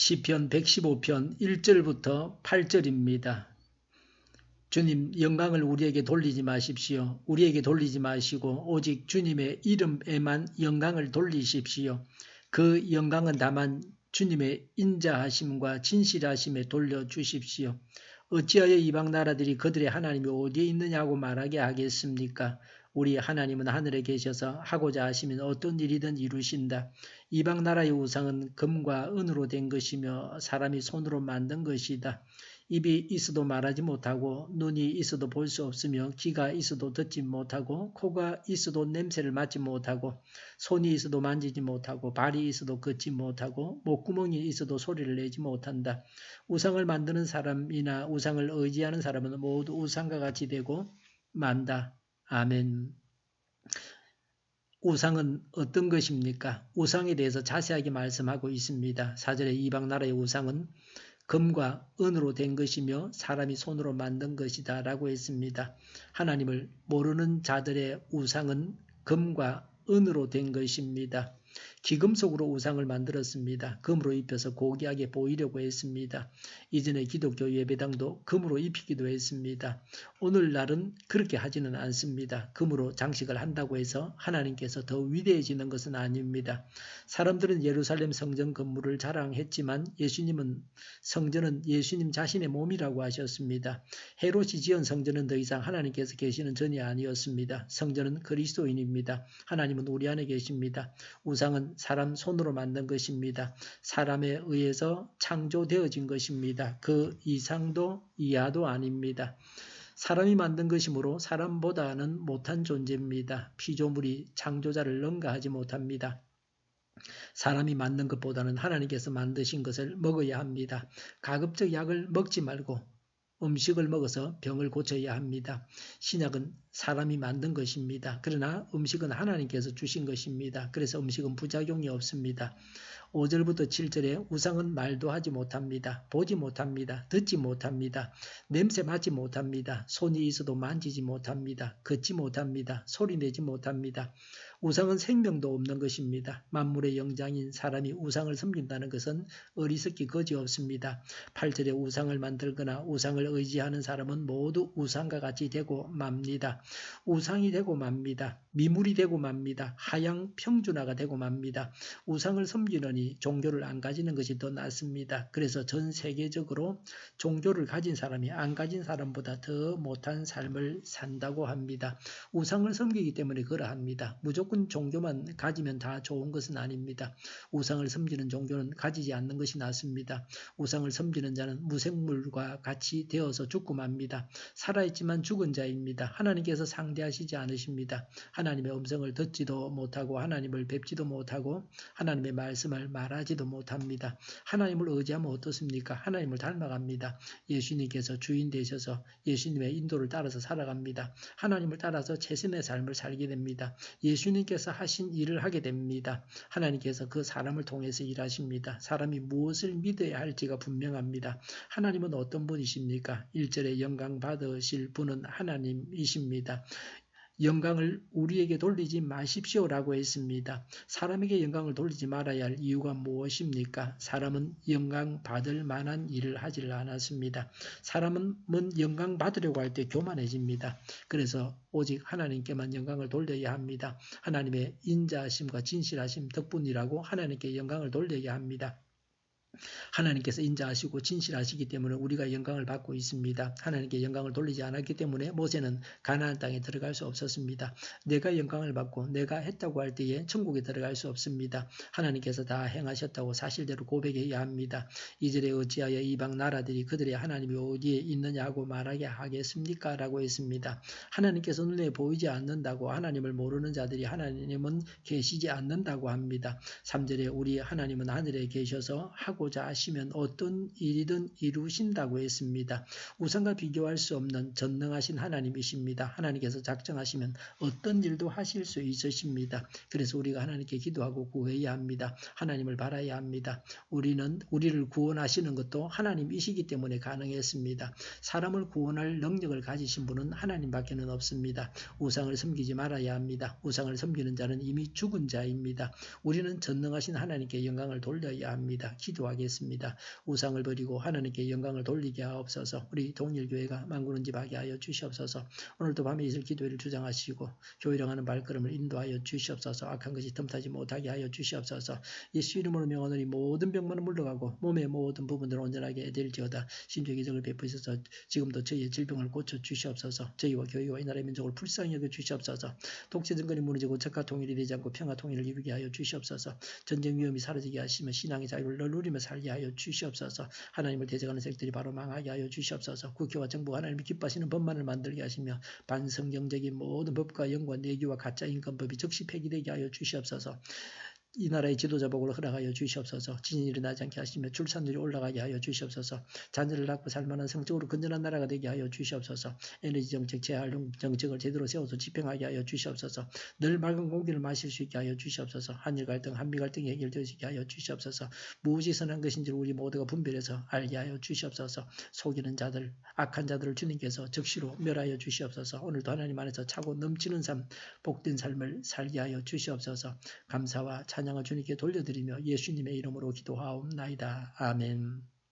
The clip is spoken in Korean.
시편 115편 1절부터 8절입니다. 주님, 영광을 우리에게 돌리지 마십시오. 우리에게 돌리지 마시고 오직 주님의 이름에만 영광을 돌리십시오. 그 영광은 다만 주님의 인자하심과 진실하심에 돌려주십시오. 어찌하여 이방 나라들이 그들의 하나님이 어디에 있느냐고 말하게 하겠습니까? 우리 하나님은 하늘에 계셔서 하고자 하시면 어떤 일이든 이루신다. 이방 나라의 우상은 금과 은으로 된 것이며 사람이 손으로 만든 것이다. 입이 있어도 말하지 못하고 눈이 있어도 볼 수 없으며 귀가 있어도 듣지 못하고 코가 있어도 냄새를 맡지 못하고 손이 있어도 만지지 못하고 발이 있어도 걷지 못하고 목구멍이 있어도 소리를 내지 못한다. 우상을 만드는 사람이나 우상을 의지하는 사람은 모두 우상과 같이 되고 만다. 아멘. 우상은 어떤 것입니까? 우상에 대해서 자세하게 말씀하고 있습니다. 4절에 이방 나라의 우상은 금과 은으로 된 것이며 사람이 손으로 만든 것이다 라고 했습니다. 하나님을 모르는 자들의 우상은 금과 은으로 된 것입니다. 기금속으로 우상을 만들었습니다. 금으로 입혀서 고귀하게 보이려고 했습니다. 이전에 기독교 예배당도 금으로 입히기도 했습니다. 오늘날은 그렇게 하지는 않습니다. 금으로 장식을 한다고 해서 하나님께서 더 위대해지는 것은 아닙니다. 사람들은 예루살렘 성전 건물을 자랑했지만 예수님은 성전은 예수님 자신의 몸이라고 하셨습니다. 헤롯이 지은 성전은 더 이상 하나님께서 계시는 전이 아니었습니다. 성전은 그리스도인입니다. 하나님은 우리 안에 계십니다. 우상은 사람 손으로 만든 것입니다. 사람에 의해서 창조되어진 것입니다. 그 이상도 이하도 아닙니다. 사람이 만든 것이므로 사람보다는 못한 존재입니다. 피조물이 창조자를 능가하지 못합니다. 사람이 만든 것보다는 하나님께서 만드신 것을 먹어야 합니다. 가급적 약을 먹지 말고 음식을 먹어서 병을 고쳐야 합니다. 신약은 사람이 만든 것입니다. 그러나 음식은 하나님께서 주신 것입니다. 그래서 음식은 부작용이 없습니다. 5절부터 7절에 우상은 말도 하지 못합니다. 보지 못합니다. 듣지 못합니다. 냄새 맡지 못합니다. 손이 있어도 만지지 못합니다. 걷지 못합니다. 소리 내지 못합니다. 우상은 생명도 없는 것입니다. 만물의 영장인 사람이 우상을 섬긴다는 것은 어리석기 거지없습니다. 8절에 우상을 만들거나 우상을 의지하는 사람은 모두 우상과 같이 되고 맙니다. 우상이 되고 맙니다. 미물이 되고 맙니다. 하양 평준화가 되고 맙니다. 우상을 섬기느니 종교를 안 가지는 것이 더 낫습니다. 그래서 전 세계적으로 종교를 가진 사람이 안 가진 사람보다 더 못한 삶을 산다고 합니다. 우상을 섬기기 때문에 그러합니다. 무조건 종교만 가지면 다 좋은 것은 아닙니다. 우상을 섬기는 종교는 가지지 않는 것이 낫습니다. 우상을 섬기는 자는 무생물과 같이 되어서 죽고 맙니다. 살아있지만 죽은 자입니다. 하나님께서 상대하시지 않으십니다. 하나님의 음성을 듣지도 못하고 하나님을 뵙지도 못하고 하나님의 말씀을 말하지도 못합니다. 하나님을 의지하면 어떻습니까? 하나님을 닮아갑니다. 예수님께서 주인 되셔서 예수님의 인도를 따라서 살아갑니다. 하나님을 따라서 최선의 삶을 살게 됩니다. 예수님께서 하신 일을 하게 됩니다. 하나님께서 그 사람을 통해서 일하십니다. 사람이 무엇을 믿어야 할지가 분명합니다. 하나님은 어떤 분이십니까? 1절에 영광 받으실 분은 하나님이십니다. 영광을 우리에게 돌리지 마십시오라고 했습니다. 사람에게 영광을 돌리지 말아야 할 이유가 무엇입니까? 사람은 영광 받을 만한 일을 하지 않았습니다. 사람은 영광 받으려고 할 때 교만해집니다. 그래서 오직 하나님께만 영광을 돌려야 합니다. 하나님의 인자하심과 진실하심 덕분이라고 하나님께 영광을 돌려야 합니다. 하나님께서 인자하시고 진실하시기 때문에 우리가 영광을 받고 있습니다. 하나님께 영광을 돌리지 않았기 때문에 모세는 가나안 땅에 들어갈 수 없었습니다. 내가 영광을 받고 내가 했다고 할 때에 천국에 들어갈 수 없습니다. 하나님께서 다 행하셨다고 사실대로 고백해야 합니다. 2절에 어찌하여 이방 나라들이 그들의 하나님이 어디에 있느냐고 말하게 하겠습니까? 라고 했습니다. 하나님께서 눈에 보이지 않는다고 하나님을 모르는 자들이 하나님은 계시지 않는다고 합니다. 3절에 우리 하나님은 하늘에 계셔서 하고자 하시면 어떤 일이든 이루신다고 했습니다. 우상과 비교할 수 없는 전능하신 하나님이십니다. 하나님께서 작정하시면 어떤 일도 하실 수 있으십니다. 그래서 우리가 하나님께 기도하고 구해야 합니다. 하나님을 바라야 합니다. 우리를 구원하시는 것도 하나님이시기 때문에 가능했습니다. 사람을 구원할 능력을 가지신 분은 하나님밖에는 없습니다. 우상을 섬기지 말아야 합니다. 우상을 섬기는 자는 이미 죽은 자입니다. 우리는 전능하신 하나님께 영광을 돌려야 합니다. 기도하기 기도하겠습니다. 우상을 버리고 하나님께 영광을 돌리게 하옵소서. 우리 동일교회가 만군은집하게 하여 주시옵소서. 오늘도 밤에 있을 기도회를 주장하시고 교회를 하는 발걸음을 인도하여 주시옵소서. 악한 것이 틈타지 못하게 하여 주시옵소서. 예수 이름으로 명하노니 모든 병만은 물러가고 몸의 모든 부분들을 온전하게 될지어다. 신주의 기적을 베푸셔서 지금도 저희의 질병을 고쳐 주시옵소서. 저희와 교회와 이 나라의 민족을 불쌍히 여겨 주시옵소서. 독재 정권이 무너지고 적과 통일이 되지 않고 평화 통일을 이루게 하여 주시옵소서. 전쟁 위험이 사라지게 하시며 신앙의 자유를 누리며 살게 하여 주시옵소서. 하나님을 대적하는 세력들이 바로 망하게 하여 주시옵소서. 국회와 정부가 하나님이 기뻐하시는 법만을 만들게 하시며 반성경적인 모든 법과 영과 내기와 가짜 인권법이 즉시 폐기되게 하여 주시옵소서. 이 나라의 지도자복을 허락하여 주시옵소서. 지진이 일어나지 않게 하시며 출산율이 올라가게 하여 주시옵소서. 자녀를 낳고 살만한 성적으로 건전한 나라가 되게 하여 주시옵소서. 에너지 정책, 재활 정책을 제대로 세워서 집행하게 하여 주시옵소서. 늘 맑은 공기를 마실 수 있게 하여 주시옵소서. 한일 갈등, 한미 갈등이 해결되게 하여 주시옵소서. 무엇이 선한 것인지를 우리 모두가 분별해서 알게 하여 주시옵소서. 속이는 자들, 악한 자들을 주님께서 즉시로 멸하여 주시옵소서. 오늘도 하나님 안에서 차고 넘치는 삶, 복된 삶을 살게 하여 주시옵소서. 감사와 찬양을 주님께 돌려드리며 예수님의 이름으로 기도하옵나이다. 아멘.